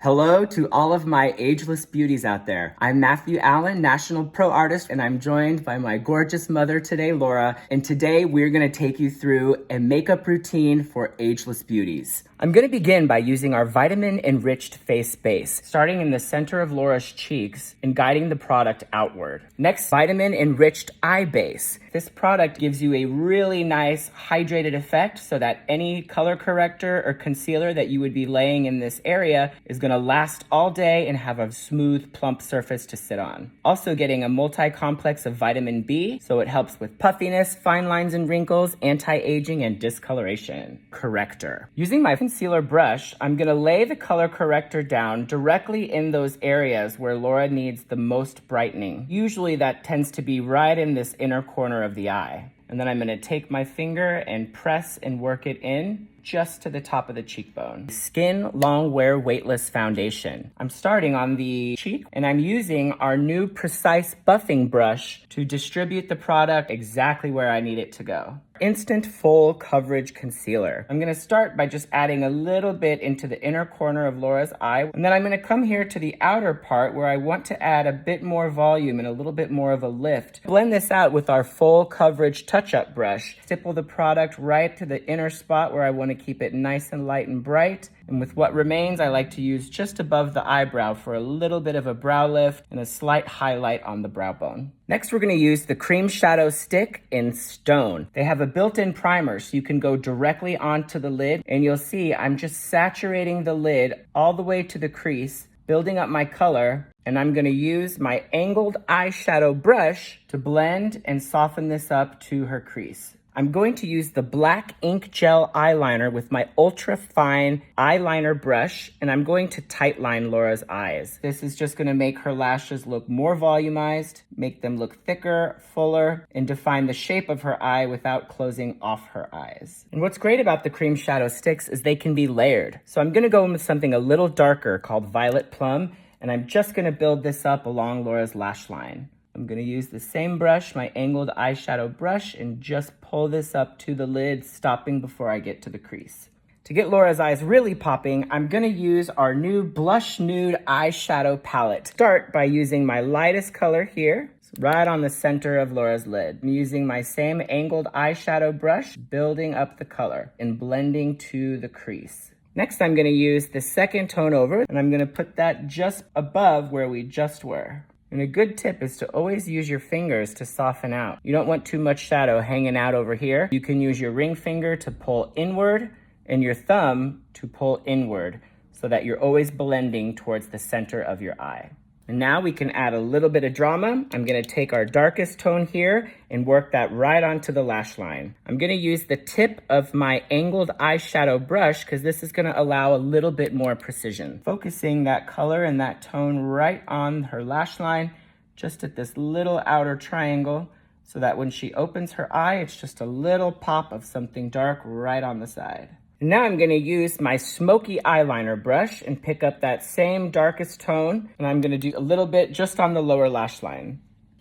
Hello to all of my ageless beauties out there. I'm Matthew Allen, National Pro Artist, and I'm joined by my gorgeous mother today, Laura. And today we're gonna take you through a makeup routine for ageless beauties. I'm gonna begin by using our vitamin enriched face base, starting in the center of Laura's cheeks and guiding the product outward. Next, vitamin enriched eye base. This product gives you a really nice hydrated effect so that any color corrector or concealer that you would be laying in this area is gonna last all day and have a smooth, plump surface to sit on. Also getting a multi-complex of vitamin B, so it helps with puffiness, fine lines and wrinkles, anti-aging, and discoloration. Corrector. Using my concealer brush, I'm gonna lay the color corrector down directly in those areas where Laura needs the most brightening. Usually that tends to be right in this inner corner of the eye. And then I'm gonna take my finger and press and work it in just to the top of the cheekbone. Skin Long Wear Weightless Foundation. I'm starting on the cheek and I'm using our new precise buffing brush to distribute the product exactly where I need it to go. Instant Full Coverage Concealer. I'm gonna start by just adding a little bit into the inner corner of Laura's eye, and then I'm gonna come here to the outer part where I want to add a bit more volume and a little bit more of a lift. Blend this out with our Full Coverage Touch-Up brush. Stipple the product right to the inner spot where I want to keep it nice and light and bright. And with what remains, I like to use just above the eyebrow for a little bit of a brow lift and a slight highlight on the brow bone. Next, we're gonna use the Cream Shadow Stick in Stone. They have a built-in primer, so you can go directly onto the lid, and you'll see I'm just saturating the lid all the way to the crease, building up my color, and I'm gonna use my angled eyeshadow brush to blend and soften this up to her crease. I'm going to use the black ink gel eyeliner with my ultra fine eyeliner brush, and I'm going to tightline Laura's eyes. This is just gonna make her lashes look more volumized, make them look thicker, fuller, and define the shape of her eye without closing off her eyes. And what's great about the Cream Shadow Sticks is they can be layered. So I'm gonna go in with something a little darker called Violet Plum, and I'm just gonna build this up along Laura's lash line. I'm gonna use the same brush, my angled eyeshadow brush, and just pull this up to the lid, stopping before I get to the crease. To get Laura's eyes really popping, I'm gonna use our new Blush Nude eyeshadow palette. Start by using my lightest color here, right on the center of Laura's lid. I'm using my same angled eyeshadow brush, building up the color and blending to the crease. Next, I'm gonna use the second tone over, and I'm gonna put that just above where we just were. And a good tip is to always use your fingers to soften out. You don't want too much shadow hanging out over here. You can use your ring finger to pull inward and your thumb to pull inward so that you're always blending towards the center of your eye. And now we can add a little bit of drama. I'm gonna take our darkest tone here and work that right onto the lash line. I'm gonna use the tip of my angled eyeshadow brush because this is gonna allow a little bit more precision. Focusing that color and that tone right on her lash line, just at this little outer triangle, so that when she opens her eye, it's just a little pop of something dark right on the side. Now I'm gonna use my smoky eyeliner brush and pick up that same darkest tone, and I'm gonna do a little bit just on the lower lash line.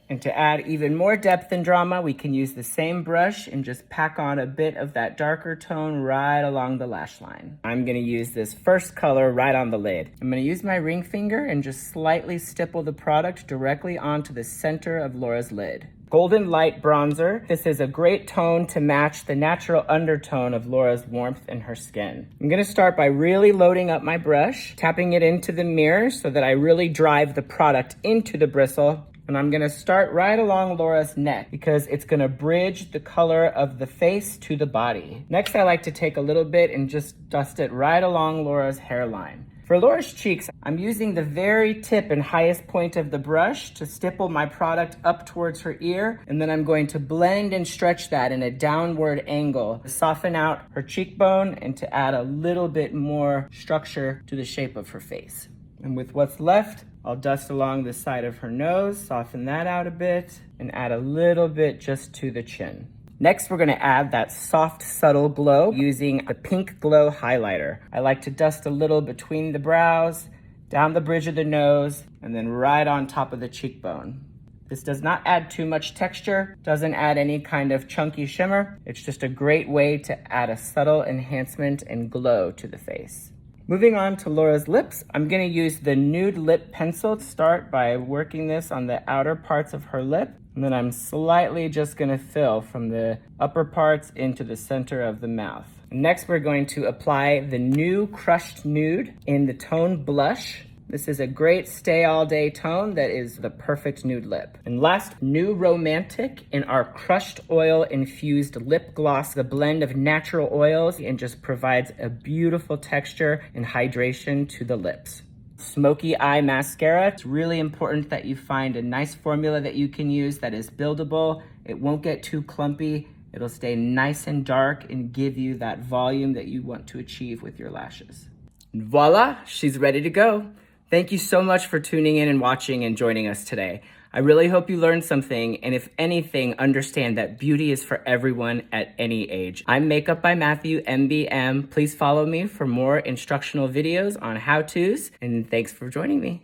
And to add even more depth and drama, we can use the same brush and just pack on a bit of that darker tone right along the lash line. I'm gonna use this first color right on the lid. I'm gonna use my ring finger and just slightly stipple the product directly onto the center of Laura's lid. Golden Light Bronzer. This is a great tone to match the natural undertone of Laura's warmth in her skin. I'm gonna start by really loading up my brush, tapping it into the mirror so that I really drive the product into the bristle. And I'm gonna start right along Laura's neck because it's gonna bridge the color of the face to the body. Next, I like to take a little bit and just dust it right along Laura's hairline. For Laura's cheeks, I'm using the very tip and highest point of the brush to stipple my product up towards her ear, and then I'm going to blend and stretch that in a downward angle to soften out her cheekbone and to add a little bit more structure to the shape of her face. And with what's left, I'll dust along the side of her nose, soften that out a bit, and add a little bit just to the chin. Next, we're gonna add that soft, subtle glow using the Pink Glow highlighter. I like to dust a little between the brows, down the bridge of the nose, and then right on top of the cheekbone. This does not add too much texture, doesn't add any kind of chunky shimmer. It's just a great way to add a subtle enhancement and glow to the face. Moving on to Laura's lips, I'm gonna use the nude lip pencil to start by working this on the outer parts of her lip. And then I'm slightly just gonna fill from the upper parts into the center of the mouth. Next, we're going to apply the new crushed nude in the tone Blush. This is a great stay all day tone that is the perfect nude lip. And last, New Romantic in our crushed oil infused lip gloss, the blend of natural oils, and just provides a beautiful texture and hydration to the lips. Smoky Eye Mascara. It's really important that you find a nice formula that you can use that is buildable. It won't get too clumpy. It'll stay nice and dark and give you that volume that you want to achieve with your lashes. And voila, she's ready to go. Thank you so much for tuning in and watching and joining us today. I really hope you learned something, and if anything, understand that beauty is for everyone at any age. I'm Makeup by Matthew, MBM. Please follow me for more instructional videos on how-tos, and thanks for joining me.